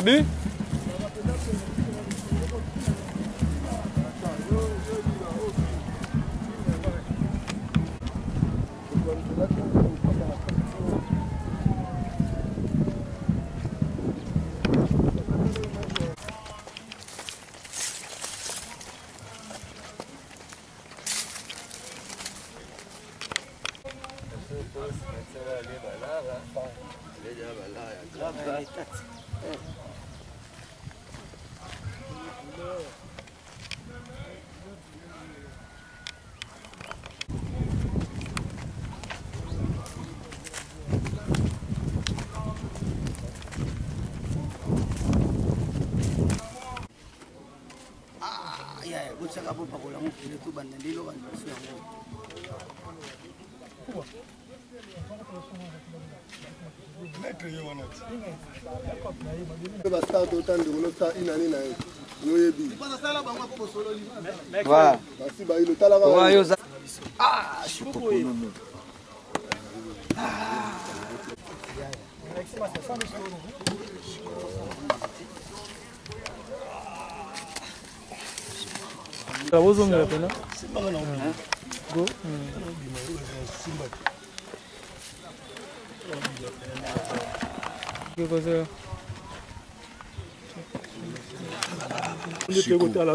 Abi?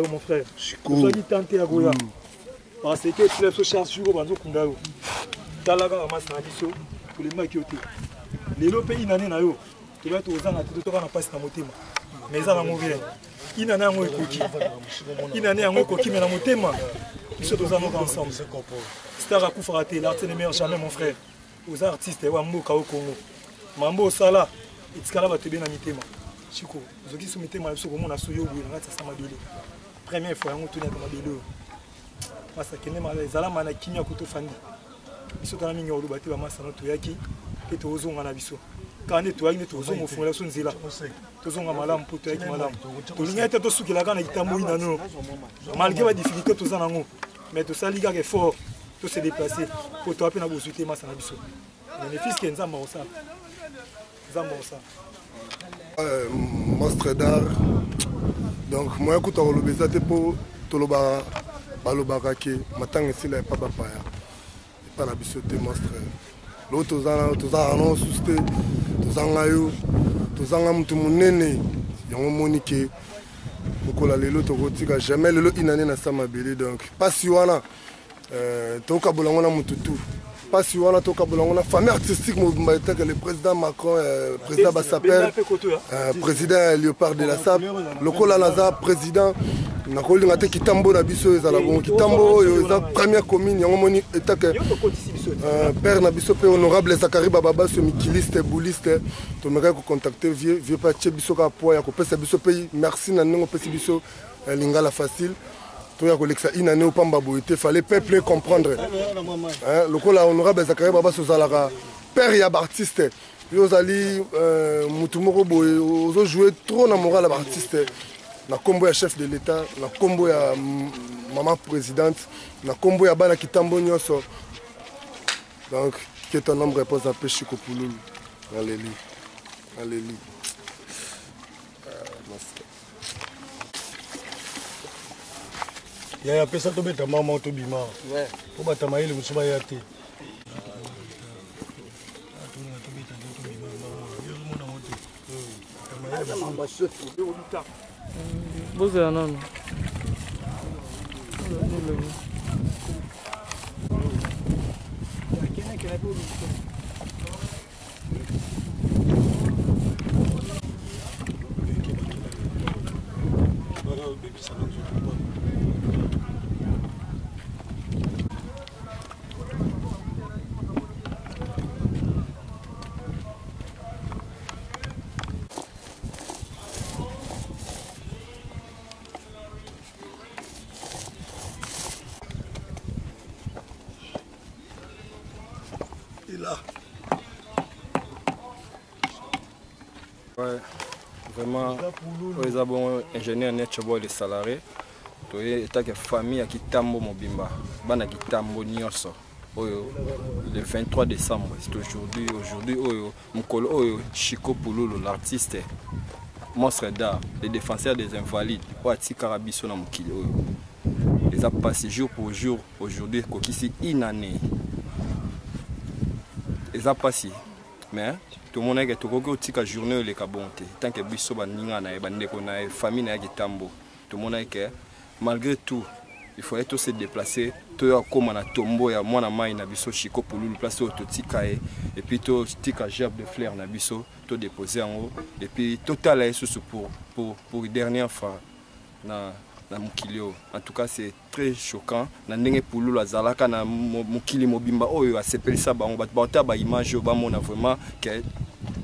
Mon frère, je suis tenté à Goya. Parce que tu lèves ce char sur le bandeau Kundao. Talaga Amasa Niso, pour les maquiotés. Les lopés inané na yo, tu vas aux ans à tout le temps passe dans mon thème. Mais ça va mourir. Inané en coquille. Inané en coquille, mais dans mon thème. Nous sommes tous ensemble. Star à Koufaraté, l'artiste ne meurt jamais, mon frère. Aux artistes, Wambo Kao Congo. Mambo Sala, Itzkala va te bien à mi thème. Chico, vous avez soumis ma sur mon assoyo, vous avez ça ma belle. Première fois, on tourne comme ma belle. Parce que les Alaman a Kinya Koto Fandi. Ils sont en ligne au Lubati, à Massano Toyaki, et Tozon à Nabiso. Quand on est toyé, Tozon au fond de la Sunzilla. Tozon à Malam, Potoyaki Malam. Tozon a été sous qui la gagne à Itamouï Nano. Malgré la difficulté, Tozan en haut. Mais tout ça, les gars est fort, tout se déplacer pour toi, à vous souhaiter Massana Biso. Les fils qui sont en ça. Zambosa. Monstre d'art. Donc, moi, écoute, on le baiser pour Toloba, Balobarake, Matang ici, là, pas Papaya. Pas la bissoté, monstre. L'autre, tous en non, susté, tous en aïe, tous en am, tout mon néné. Il y a un monique. Beaucoup la lelo, tu vois, jamais le inané na samabili. Donc, pas si on a, tu as bolangona mututu. Pas si on a tout la famille artistique, le président Macron, le président Bassapel, président Léopard de la SAP, le Colanaza, président, Nakoli Ngate Kitambo Nabiso, Kitambo, la première commune, Yamoni, Père Nabiso, honorable Zakari Bababa, ce mikiliste, bouliste, tu me contacter, vieux Pache Bisoka Poya, Kopesa Biso Pays, merci Nanon Pesibiso, Lingala facile. Il fallait peuple comprendre. Le coup là, honorable Zakari Baba Sozalara, père et artiste. Ils allaient jouer trop dans moral artiste. La combo ya chef de l'État, la combo ya maman présidente, la combo ya bana kitambo nyoso. Donc, que ton nom repose à Péchi Kopouloul. Alléluia. Alléluia. Il y a personne qui est maman au bima. Pour battre ma île, vous savez, il y a été. Vous êtes un homme. Ouais, vraiment, les abonnés ingénieurs net les salariés, les famille qui tambo mobimba, bana qui tambo nyoso. Le 23 décembre, c'est aujourd'hui, Mukolo Chico Pouloulou, l'artiste. monstre d'art, les défenseurs des invalides, Oati Karabiso na mokili. Ils ont passé jour pour jour, aujourd'hui, ici, une année. Ils ont passé. Mais tout le monde a dit que la journée est bonne. Tant que Bisso a famille tambo. Tout le monde a dit que malgré tout, il faut être se déplacer. Tout comme on a tombé, moi na biso Chico pour nous placer au tikae et puis tout tika gerbe de fleurs na biso, tout déposer en haut et puis total est sous pour dernière fois na mukilio. En tout cas c'est très choquant. Na ndenge pulu la zalaka na mukili mobimba oyo asepeli sa ba on ba ba image ba mona vraiment que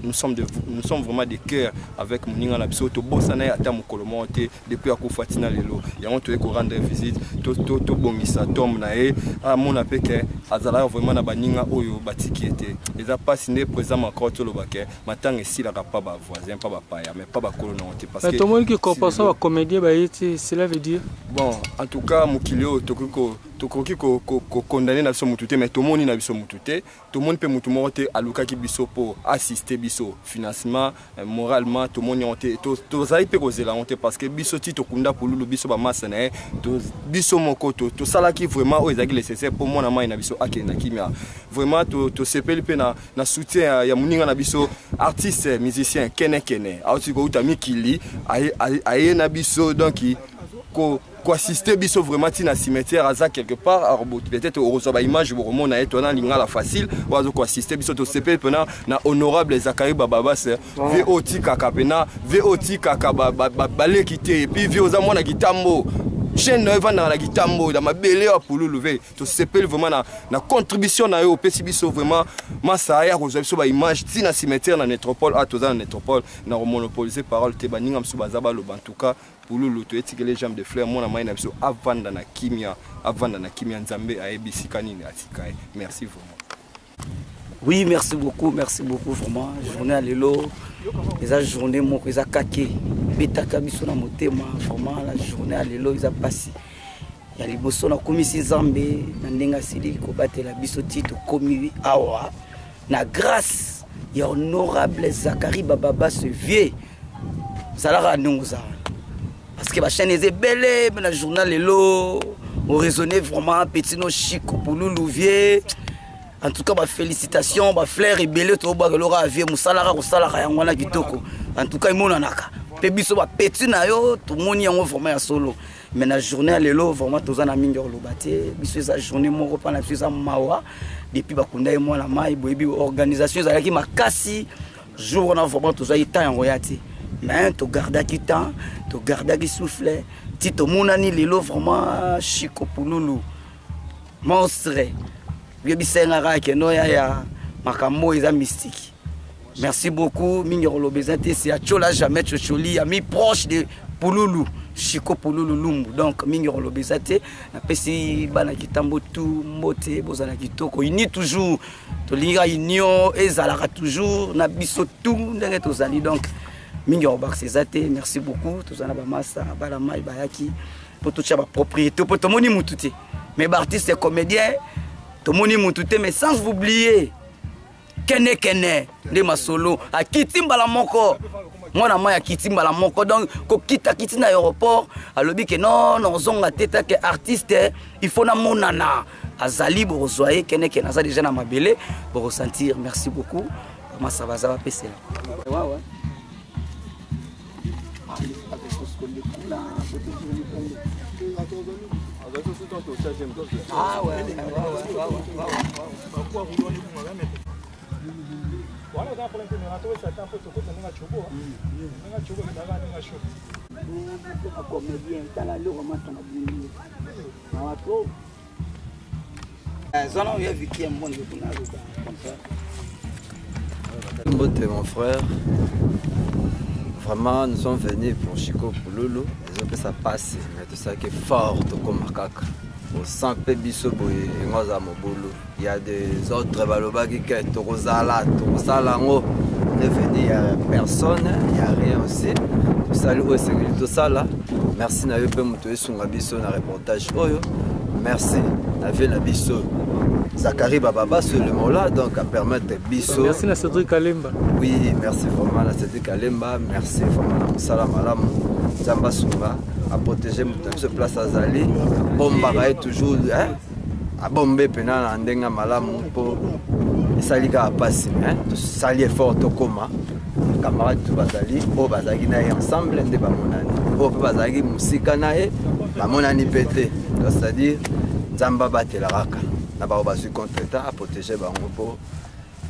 nous sommes vraiment des cœurs avec Moninga na biso to bosana ya ta mukolo monté depuis akufatina lelo ya on to rendre visite to bongisa tom na e a mona peke azala vraiment na baninga oyo batiki était les a pas signé présent encore to lobake matanga si la pas ba voisin pas ba paya mais pas ba colononté parce que tout le monde qui comprend ça comédien ba yiti cela veut dire bon en tout cas mukilio tokoki ko condamner na biso mutute mais tout le monde na biso mutute tout le monde peut mutu monter aluka ki biso pour assister biso financement moralement tout le monde honte to zai pe kozela honte parce que biso ti to kunda pour lulu biso ba massa na to biso moko to sala ki vraiment o ezaki nécessaire pour moi na mai na biso akena kimia vraiment to sepeli pe na soutien ya muninga na biso artiste musicien kene auti ko uta mikili aye na biso donc ko assister biso vraiment tina cimetière aza quelque part à peut-être au reçoit image au moment na étonnant lingala facile oazo ko assister biso to CP pena na honorable Zakari Bababas VOT kaka pena VOT kaka balé quitter et puis vio za mona kitambo chaîne va dans la kitambo dans ma belé pour lever to CP vraiment na contribution na yo pesi biso vraiment massa ya reçoit biso ba image tina cimetière na métropole à toza na métropole na monopoliser parole te baninga msubaza ba lo en tout cas pour le loto et les jambes de fleurs mon amai na biso avant dans la kimia nzambe a ebisi kanini atikae merci vraiment. Oui, merci beaucoup vraiment journée à lelo les journée mon les kake betaka biso na motema vraiment la journée à lelo ils a passé ya liboso na komisi nzambe na ndenga sili ko batela biso tito komi awa na grâce ya honorable Zakari Bababas vieux salara nunguza. Parce que la chaîne est belle, mais le journal est là, on raisonnait vraiment petit no chic pour nous louvier. En tout cas, félicitations, flair et belle, tout le monde a vu, Moussalara, Yangwana Kitoko. En tout cas, il y a Pébiso, petit nayo, tout le monde y a vraiment un solo. Mais la journée est là, vraiment, tout le monde a mis le bâté. Biso, la journée, mon repas, la biso, mawa. Depuis, Bakunda et moi, la maille, organisation, ils ont dit, ma cassi, jour, on a vraiment tout ça, il est en royauté. Mais tu gardes qui temps, tu gardes qui souffle, tu te monani lelo vraiment chico pour nous. Monstre. Bien bisengara que no ya makambo is mystique. Merci beaucoup Mingero Lobezate c'est à chola jamais chocholi ami proche de Pululu Chico Pululu Lumbu donc Mingero Lobezate na pesi bana kitambo tout mbote bozana kitoko ini toujours to linga union ezalaka toujours na biso tout ndenge tozali donc Mingero Baxezate merci beaucoup tozana ba massa bala mai bayaki pour tout ça propriété pour tout moni mutute mais artiste et comédien tout moni mutute mais sans oublier kene de masolo a kitimbala moko mwana maya kitimbala moko donc ko kita na aéroport alobi que non zonga teta que artiste il faut na monana azali bozoyer kene za déjà na mabele pour ressentir merci beaucoup comment ça va passer là ouais ah ouais mon frère, vraiment nous sommes venus pour Chico Pululu, et ça passe, mais tout ça qui est fort comme macaque. Au sang Pébiso Boye, il y a des autres balobagi qui sont Torosala, on est venu, il n'y a personne, il n'y a rien aussi. Tout ça, tout ça là. Merci Nayo Pemuto et Sungabiso, un reportage. Merci, Navé Nabiso. Zachary Bababa sur le mot là, donc à permettre Bisso. Merci à Cédric Alemba. Oui, merci vraiment à Cédric Alemba, merci vraiment à Moussala Malam, Zamba Sunga, à protéger ce place à Zali, Bomba toujours, à bomber pendant Andenga Malam pour Salika à passer, tout sali effort au coma, camarades tout Bazali, au Bazali naï ensemble, de Bamonani, au Bazali Moussika naï, Bamonani pété, c'est-à-dire Zamba batte la raka. Là-bas, on va contre l'État à protéger les gens. Il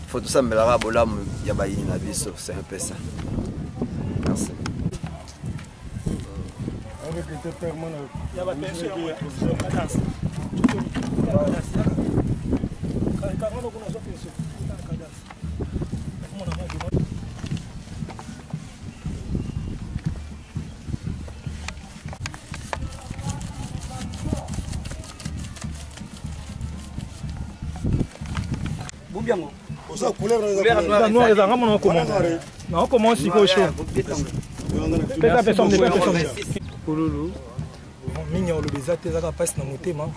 faut tout ça, mais là, il y a un abisso, c'est un peu ça. Merci. Non, comment c'est quoi chaud? Pouloulou. Mingi olobezate ezaka passe na motema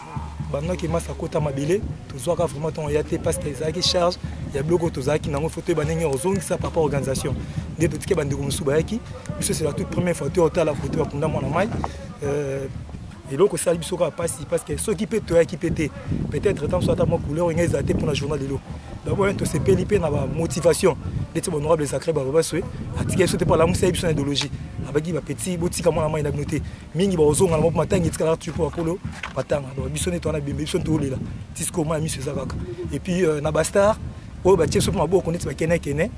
banoki masa kota mabele tozwaka vraiment ton yate parce que ezaki charge ya bloko tozaki nango photo banenge ozongisa papa organisation nde totike bandeko mosusu bayaki biso c'est la toute première fois to otala photo bakunda mwana mai eloko esali biso kaka pasi parce que soki mpe toyaki mpe te peut-être tant soit ata mwa couleur enga eza te mpona journal lelo d'abord tosepeli mpe na bamotivation ndeti honorable Zachary Bababa Soe atika biso te mpo alamusa ye biso na idéologie abaki bapeti botika mwana mai na bino te mingi baozonga na moko matangi etikala tu mpo bakolo batanga donc biso nde towana bembe biso tolela tisiko ma miso eza kaka et puis na bastar oyo batie biso mpo maboko neti bakene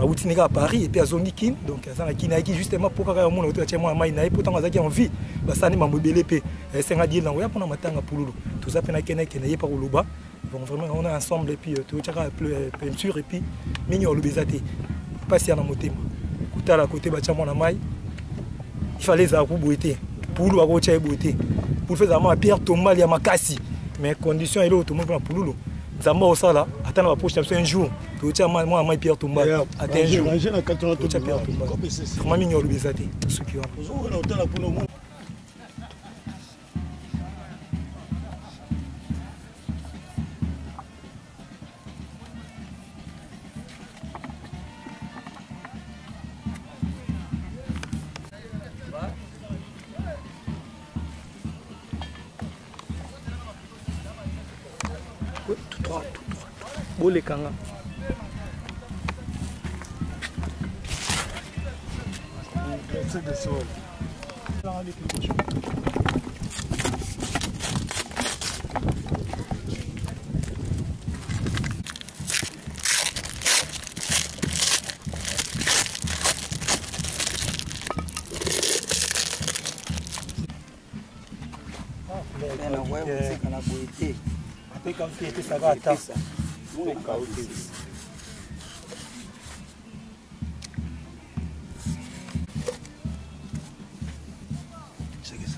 awuti nika à Paris et puis azongi kin donc azana kin ayaki justement mpo kaka omona oto atie mwana mai na ye mpo ntango azalaki en vie basani mambo ebele mpe esenga die nango ya mpona matanga pululu toza mpe na kene ye pa koloba bon vraiment on est ensemble et puis totiaka peinture et puis mingi olobeza te pasi ya na motema kutala kote batia mwana mai il fallait ezala kuboye te pululu akotia ye boye te pour faire zama pierre tombali ya makasi mais condition eloko tomoni mpona pululu nzambe osala ata na bapoche na biso un jour totia mwana mai pierre tombali ata un jour totia pierre tombali vraiment mingi olobeza te soki wana Boleh kanga. Ça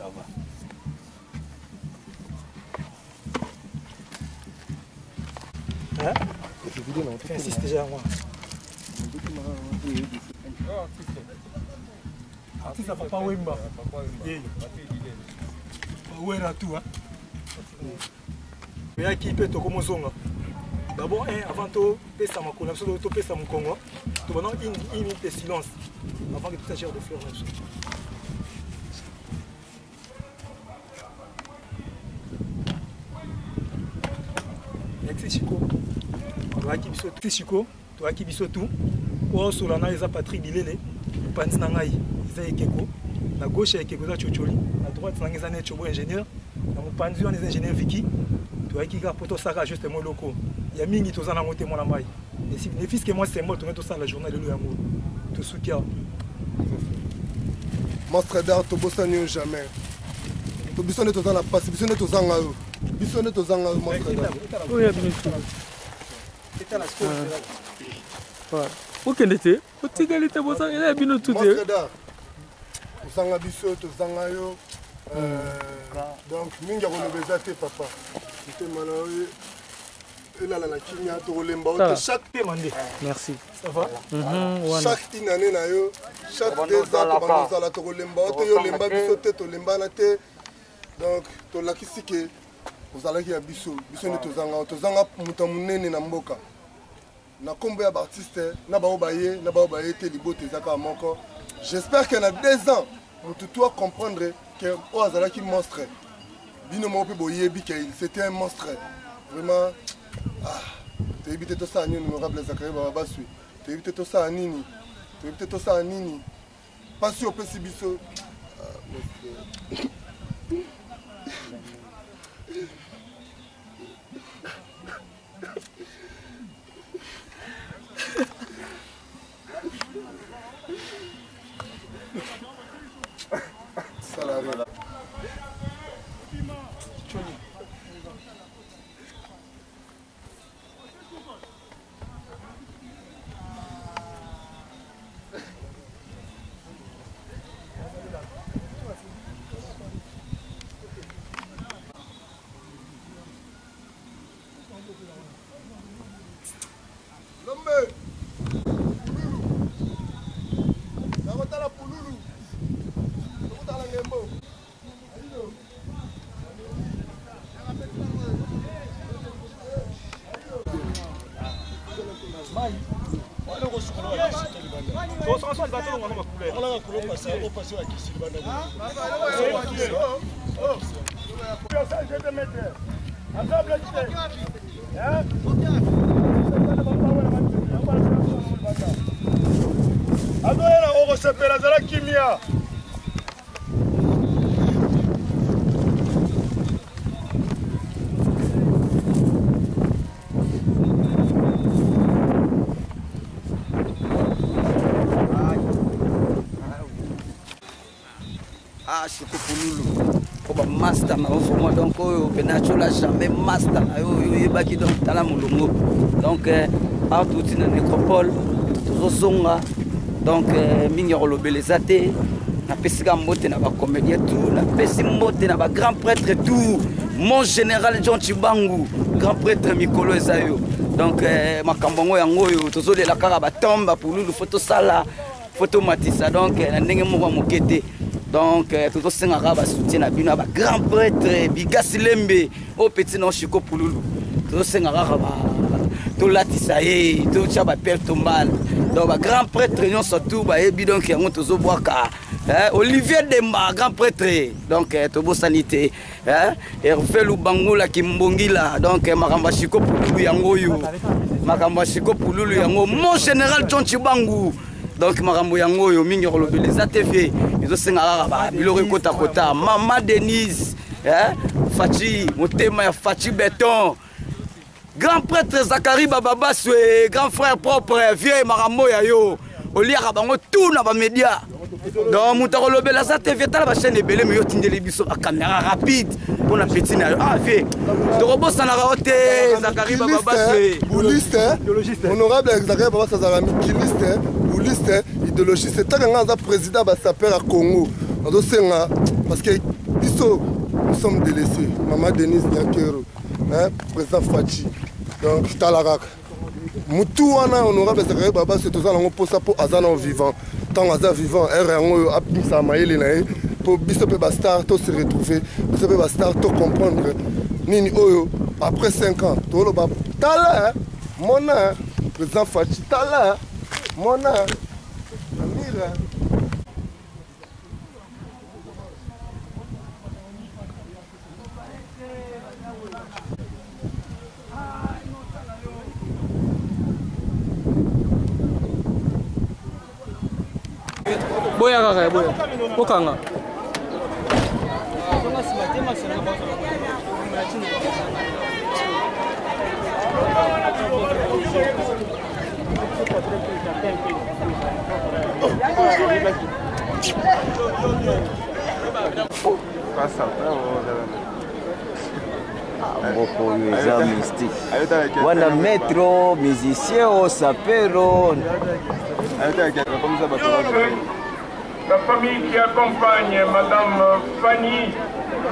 va. Hein? Insiste déjà moi. Artiste à Papa Wemba. Où est tout hein? Mais qui peut te comme zonga. D'abord avant tout pesa makona so to pesa mon Congo. Tu vas une minute de silence avant que tout ça gère de fleurs. Chico, tu as qui biso tout. Ou solana eza Patrick Bilele, panti na ngai eza ekeko. Na gauche ekeko za Chocholi, na droite na ngeza ne Chobo ingénieur. Na mopanzi on est ingénieur Vicky. Tu as qui ka poto saka justement loko. Ya mingi toza na moté mona mai. Et si les fils que moi c'est moi to mettre ça la journée de lo yango. To soukia. Monstre d'art to bosani jamais. To bisone to za na passe, bisone to za ngayo. Bisone to za ngayo monstre d'art. Oui, bien sûr. Où qu'elle était? Où qu'elle était? Bon, ça, elle a bien tout dit. Zanga biso to zanga yo. Donc mingi kolobeza te papa. C'était malawi. Elle a la kinya to lemba chaque demande. Merci. Ça va? Chaque année na yo, chaque 2 ans to banza to lemba to yo lemba biso te to lemba na te. Donc to lakisi ke ozalaki ya biso nde tozanga moto monene na mboka na nkombo ya baartiste na bao baye te libote ezaka moko. J'espère que na 2 ans moto doit comprendre que oyo azalaki monstre bino moko mpe boyebi que c'était un monstre vraiment. Toyebi te tosala nini honorable Zachary Babaswe, toyebi te tosala nini pasi opesi biso Chico Pouloulou pour ba master na vraiment donc Benacho la jamais master na yo yebaki donc tala mulungu donc à toute une nécropole tozonga donc mingi rolobeleza te na pesika mbote na ba comédien tout na pesi mbote na ba grand prêtre tout mon général John Chibangu grand prêtre Mikolo ezayo donc makambongo yango yo tozolela kaka batomba Pouloulou photo sala photo matisa donc na ndenge moko mokete. Donc, tout ce que soutien à Bino, grand prêtre, Bigas Lembe, au petit nom Chico Pouloulou. Tout ce que tout là, tout ça, père Tombal. Donc, grand prêtre, nous surtout, et bidon qui a monté aux Boaka. Olivier Demba, grand prêtre. Donc, tout beau sanité. Hervé Lubangola Kimbongila. Donc, Maramba Chico Pouloulou Yangoyo. Maramba Chico Pouloulou Yango. Mon général John Chibangu. Donc marambo yango yo mingi rolobeleza TV izo senga ba bilori kota kota Mama Denise Fachi motema ya Fachi Béton grand prêtre Zachary Babaswe grand frère propre vieux marambo ya yo oliaka bango tout na ba média donc muta rolobeleza TV tala ba chaîne ebele me yo tindeli biso ba caméra rapide pour na petit na vie to robosa na raote Zachary Babaswe bouliste honorable Zachary Babaswe Zalami kiliste liste idéologiste c'est un président de saper à Congo parce que nous sommes délaissés. Maman Denise Nyakero, président Fachi, donc Talarak. Moutouana honorable Zachary Baba c'est tout ça pour ça pour Azana vivant. Tant Azana vivant, RNO a ça maïlé pour Bishop Bastar tout se retrouver, Bishop Bastar tout comprendre. Nini Oyo après 5 ans, tout le bas Tala, Mona, président Fachi Tala. Mona, Amira. Boya kaka boya. Okanga. Beaucoup de mystique. Wana maître, musicien, sapero. La famille qui accompagne Madame Fanny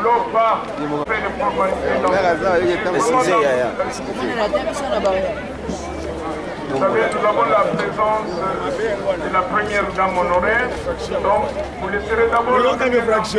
Lopa fait le Vous savez, nous avons la présence de la première dame honoraire. Donc, vous laisserez d'abord prendre place.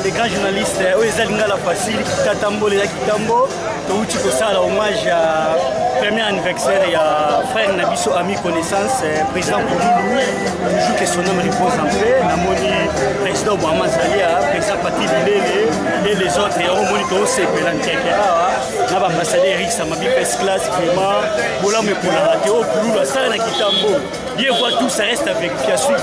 Les grands journalistes, la facile, Tatambo, les Kitambo, Touchi Kosala, hommage à premier anniversaire et à frère Nabiso, ami connaissance, président Pouloulou, toujours que son nom repose en paix, Namoni, président Obama Zalia, président Pati Bilele et les autres, et on monite aussi Pelantekera, Naba Masale, Eric Samabi, first class, vraiment, Bola me pour la radio, Pouloulou, Sala Kitambo, bien voir tout, ça reste avec à suivre.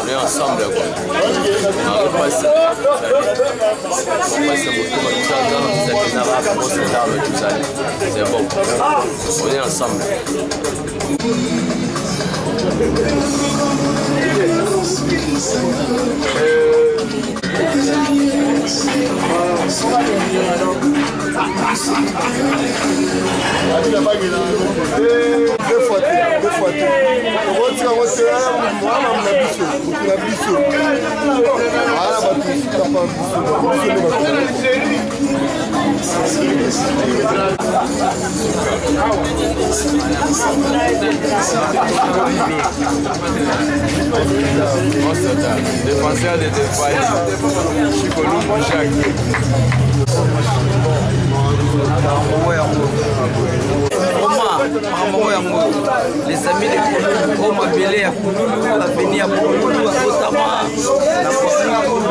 On est ensemble quoi. On passe c'est bon. On est ensemble. Défenseur de Défailles, Chicolou Mouchak. Les amis de Pouloulou, on m'appelait à Pouloulou, à venir à Pouloulou, à Kotama, à Pouloulou.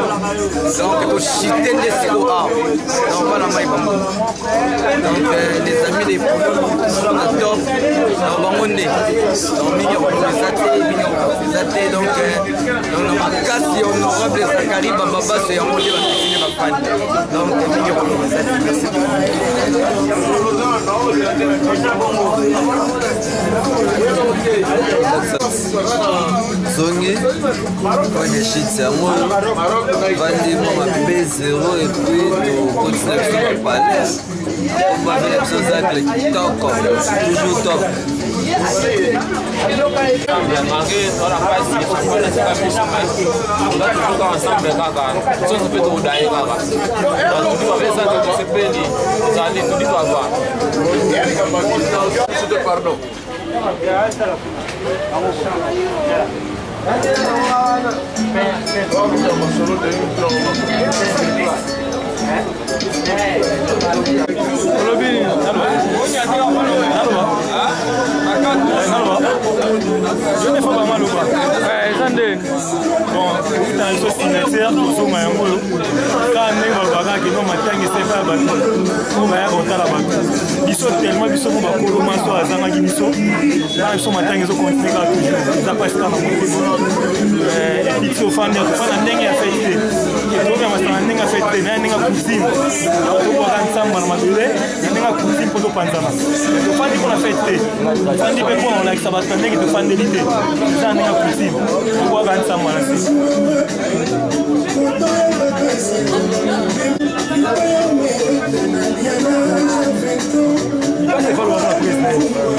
Donc, au chité de COA, donc voilà, donc les amis de Pouloulou sont à top, dans Bangonde, donc Mignon Profisate, donc on a cassé honorable Zakari Bababa, c'est un modèle de la fan. Donc, Mignon Profisate, merci Zongi, quand les shit c'est un mot, vendez-moi ma B0 et puis tout continue sur le palais. On va faire les choses avec le top, toujours top. Pardon. tokoka masanga ndenge fete na ndenge coutume tokobwaka nsambo na mabele na ndenge coutume mpo topanzana tofandi mpona fete te tofandi mpe mpona kolakisa bato na ndenge tofandeli te eza na ndenge coutume tokobwaka nsambo na se Quand c'est pas le président